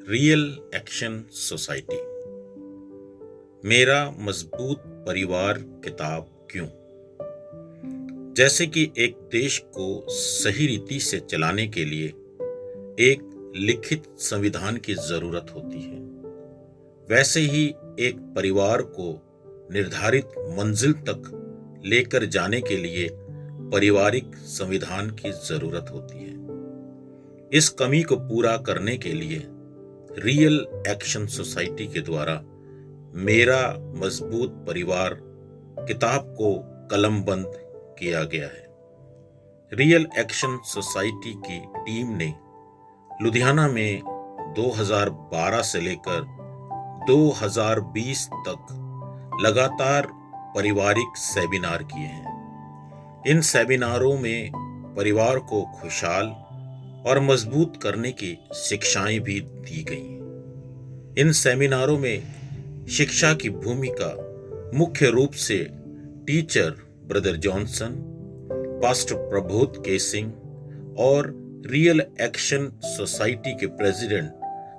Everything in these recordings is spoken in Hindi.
Real action society. मेरा मजबूत परिवार किताब क्यों? जैसे कि एक देश को सही रीति से चलाने के लिए एक लिखित संविधान की जरूरत होती है, वैसे ही एक परिवार को निर्धारित मंजिल तक लेकर जाने के लिए पारिवारिक संविधान की जरूरत होती है। इस कमी को पूरा करने के लिए रियल एक्शन सोसाइटी के द्वारा मेरा मजबूत परिवार किताब को कलमबंद किया गया है। रियल एक्शन सोसाइटी की टीम ने लुधियाना में 2012 से लेकर 2020 तक लगातार पारिवारिक सेमिनार किए हैं। इन सेमिनारों में परिवार को खुशहाल और मजबूत करने की शिक्षाएं भी दी गई। इन सेमिनारों में शिक्षा की भूमिका मुख्य रूप से teacher brother Johnson, pastor Prabodh के सिंह और रियल एक्शन सोसाइटी के प्रेसिडेंट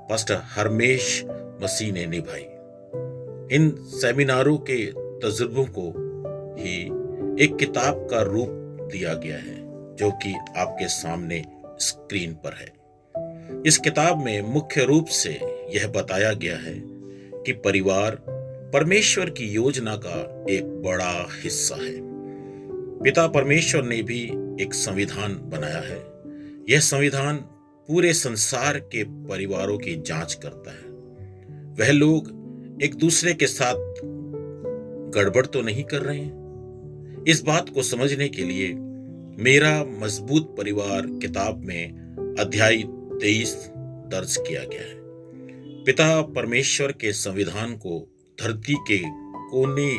पास्टर हरमेश मसीह ने निभाई। इन सेमिनारों के तजुर्बों को ही एक किताब का रूप दिया गया है, जो कि आपके सामने स्क्रीन पर है। इस किताब में मुख्य रूप से यह बताया गया है कि परिवार परमेश्वर की योजना का एक बड़ा हिस्सा है। पिता परमेश्वर ने भी एक संविधान बनाया है। यह संविधान पूरे संसार के परिवारों की जांच करता है। वह लोग एक दूसरे के साथ गड़बड़ तो नहीं कर रहे हैं। इस बात को समझने के लिए मेरा मजबूत परिवार किताब में अध्याय 23 दर्ज किया गया है। पिता परमेश्वर के संविधान को धरती के कोने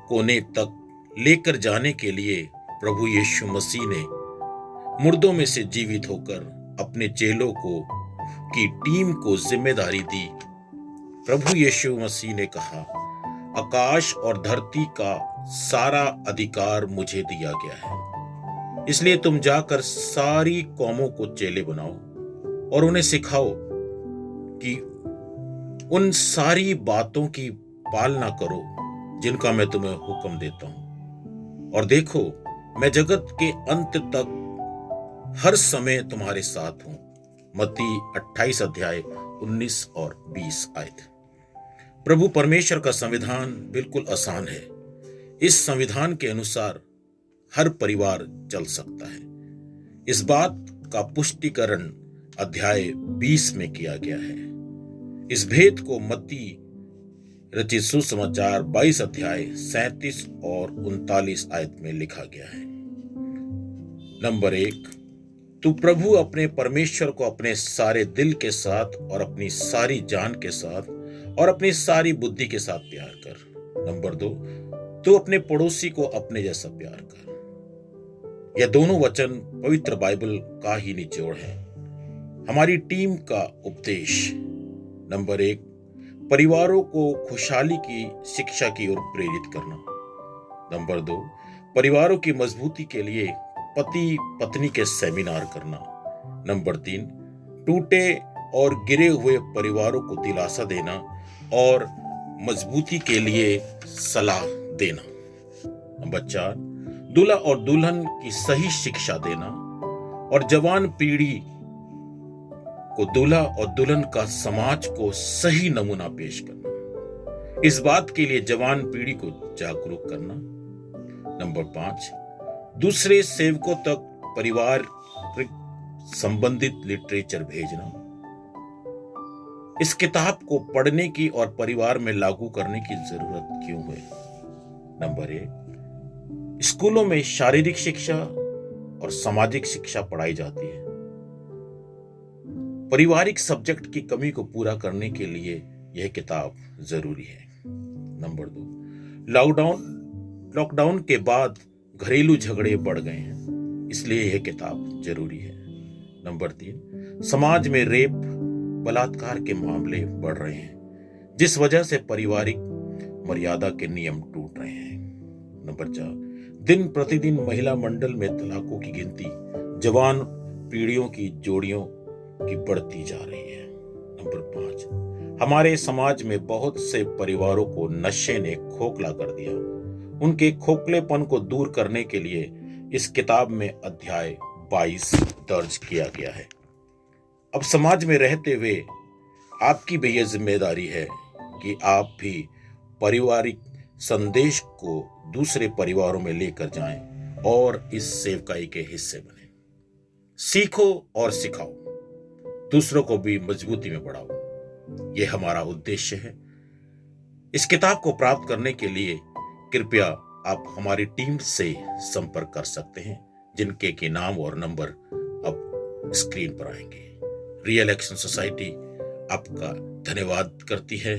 कोने तक लेकर जाने के लिए प्रभु यीशु मसीह ने मुर्दों में से जीवित होकर अपने चेलों को की टीम को जिम्मेदारी दी। प्रभु यीशु मसीह ने कहा, आकाश और धरती का सारा अधिकार मुझे दिया गया है, इसलिए तुम जाकर सारी कौमों को चेले बनाओ और उन्हें सिखाओ कि उन सारी बातों की पालना करो जिनका मैं तुम्हें हुक्म देता हूं। और देखो, मैं जगत के अंत तक हर समय तुम्हारे साथ हूं। मत्ती 28 अध्याय 19 और 20 आयत। प्रभु परमेश्वर का संविधान बिल्कुल आसान है। इस संविधान के अनुसार हर परिवार चल सकता है। इस बात का पुष्टिकरण अध्याय 20 में किया गया है। इस भेद को मत्ती रचित सुसमाचार 22 अध्याय 37 और 39 आयत में लिखा गया है। नंबर 1, तू प्रभु अपने परमेश्वर को अपने सारे दिल के साथ और अपनी सारी जान के साथ और अपनी सारी बुद्धि के साथ प्यार कर। नंबर 2, तू अपने पड़ोसी को अपने जैसा प्यार कर। यह दोनों वचन पवित्र बाइबल का ही निचोड़ है। हमारी टीम का उपदेश। नंबर 1, परिवारों को खुशहाली की शिक्षा की ओर प्रेरित करना। नंबर 2, परिवारों की मजबूती के लिए पति पत्नी के सेमिनार करना। नंबर 3, टूटे और गिरे हुए परिवारों को दिलासा देना और मजबूती के लिए सलाह देना। नंबर 4, दूल्हा और दुल्हन की सही शिक्षा देना और जवान पीढ़ी को दूल्हा और दुल्हन का समाज को सही नमूना पेश करना। इस बात के लिए जवान पीढ़ी को जागरूक करना। नंबर 5, दूसरे सेवकों तक परिवार संबंधित लिटरेचर भेजना। इस किताब को पढ़ने की और परिवार में लागू करने की जरूरत क्यों है? नंबर 1, स्कूलों में शारीरिक शिक्षा और सामाजिक शिक्षा पढ़ाई जाती है। पारिवारिक सब्जेक्ट की कमी को पूरा करने के लिए यह किताब जरूरी है। नंबर 2, लॉकडाउन के बाद घरेलू झगड़े बढ़ गए हैं, इसलिए यह किताब जरूरी है। नंबर 3, समाज में रेप बलात्कार के मामले बढ़ रहे हैं, जिस वजह से पारिवारिक मर्यादा के नियम टूट रहे हैं। नंबर 4, दिन प्रतिदिन महिला मंडल में तलाकों की गिनती जवान पीढ़ियों की जोड़ियों की बढ़ती जा रही है। नंबर 5, हमारे समाज में बहुत से परिवारों को नशे ने खोखला कर दिया। उनके खोखलेपन को दूर करने के लिए इस किताब में अध्याय 22 दर्ज किया गया है। अब समाज में रहते हुए आपकी भी यह जिम्मेदारी है कि आप भी पारिवारिक संदेश को दूसरे परिवारों में लेकर जाएं और इस सेवकाई के हिस्से बने। सीखो और सिखाओ, दूसरों को भी मजबूती में बढ़ाओ, यह हमारा उद्देश्य है। इस किताब को प्राप्त करने के लिए कृपया आप हमारी टीम से संपर्क कर सकते हैं, जिनके के नाम और नंबर अब स्क्रीन पर आएंगे। रियल एक्शन सोसाइटी आपका धन्यवाद करती है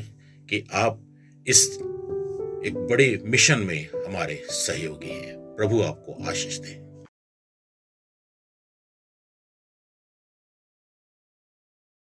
कि आप इस एक बड़े मिशन में हमारे सहयोगी हैं। प्रभु आपको आशीष दे।